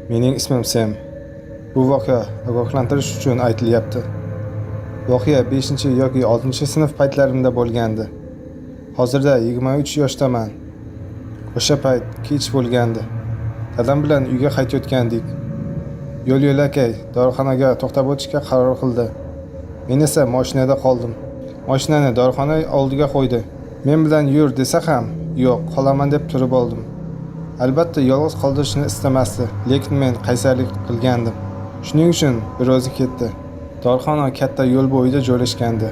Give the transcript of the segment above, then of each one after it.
Mening ismim Sam. Bu voqea ogohlantirish uchun aytilyapti. Voqea 5 yoki 6-sinf paytlarimda bo'lgandi. Hozirda 23 yoshdaman. O'sha payt kech bo'lgandi. Dadam bilan uyga qaytayotgandik. Yo'l-yo'lakay dorixonaga to'xtab o'tishga qaror qildi. Men esa mashinada qoldim. Mashinani dorixona oldiga qo'ydi. Men bilan yur desa ham, yo'q, qolaman deb turib oldim. Albatta yolg'iz qoldirishni istamasdi, lekin men qaysarlik qilgandim. Shuning uchun bir o'zi ketdi. Dorixona katta yo'l bo'yida joylashgandi.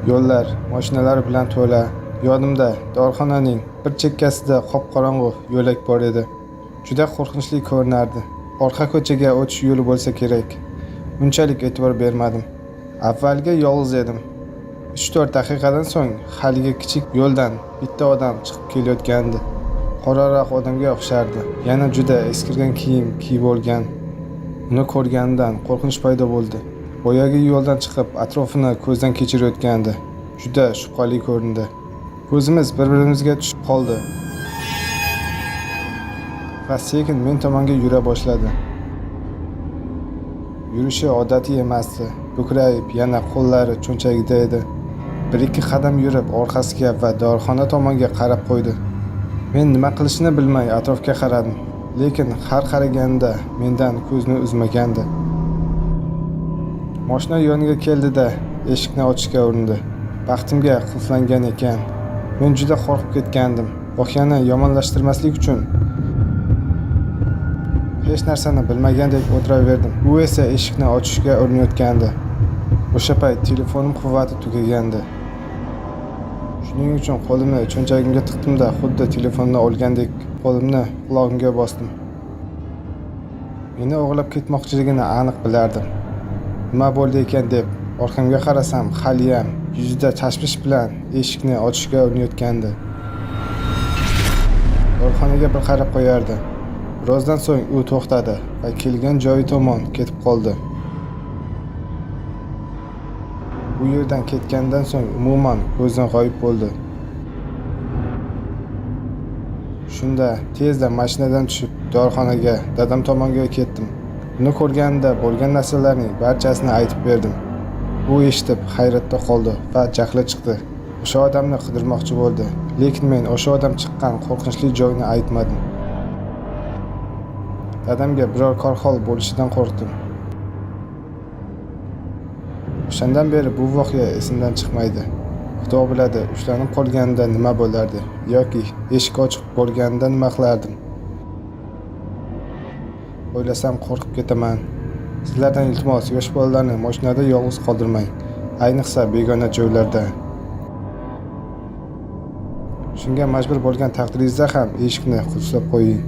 Yo'llar mashinalar bilan to'la. Yonimda dorixonaning bir chekkasida qop-qorong'u yo'lak bor edi. Juda qo'rqinchli ko'rinardi. Orqa ko'chaga o'tish yo'li bo'lsa kerak. Unchalik e'tibor bermadim. Avvalga yolg'iz edim. 3-4 daqiqadan so'ng haligi kichik yo'ldan bitta odam chiqib kelayotgandi. Qoraroq odamga o'xshardi. Yana juda eskirgan kiyim kiyib olgan. Uni ko'rganimdan qo'rqinch paydo bo'ldi. Boyagi yo'ldan chiqib atrofini ko'zdan kechirayotgandi. Juda shubhali ko'rindi. Ko'zimiz bir-birimizga tushib qoldi. Va sekin men tomonga yura boshladi. Yurishi odatiy emasdi. Bukrayib, yana qo'llari cho'nchagida edi. 1-2 qadam yurib, orqasiga va dorixona tomonga qarab qo'ydi. Men nima qilishni bilmay atrofga qaradim, lekin har qaraganida mendan ko'zni uzmagandi. Mashina yoniga keldida eshikni ochishga urindi. Baxtimga qulflangan ekan. Men juda qo'rqib ketgandim. Voqeani yomonlashtirmaslik uchun hech narsani bilmagandek o'tiraverdim. U esa eshikni ochishga urinayotgandi. O'sha payt telefonim quvvati tugagandi. Shuning uchun qo'limni cho'nchagimga tiqdim-da, xuddi telefonni olgandek qo'limni qulog'imga bosdim. Meni o'g'irlab ketmoqchiligini aniq bilardim. Nima bo'ldi ekan deb orqamga qarasam, haliyam yuzida tashvish bilan eshikni ochishga urinayotgandi. Dorixonaga bir qarab qo'yardi. Birozdan so'ng u to'xtadi va kelgan joyi tomon ketib qoldi. Bu yerdan ketgandan so'ng umuman ko'zdan g'oyib bo'ldi. Shunda tezda mashinadan tushib dorixonaga, dadam tomonga ketdim. Uni ko'rganimda bo'lgan narsalarning barchasini aytib berdim. U eshitib hayratda qoldi va jahli chiqdi. O'sha odamni qidirmoqchi bo'ldi, lekin men o'sha odam chiqqan qo'rqinchli joyni aytmadim. Dadamga biror korxol bo'lishidan qo'rqdim. O'shandan beri bu voqea esimdan chiqmaydi. Xudo biladi, ushlanib qolganimda nima bo'lardi yoki eshik ochiq bo'lganida nima qilardim. O'ylasam qo'rqib ketaman. Sizlardan iltimos, yosh bolalarni mashinada yolg'iz qoldirmang, ayniqsa begona joylarda. Shunga majbur bo'lgan taqdiringizda ham eshikni qulflab qo'ying.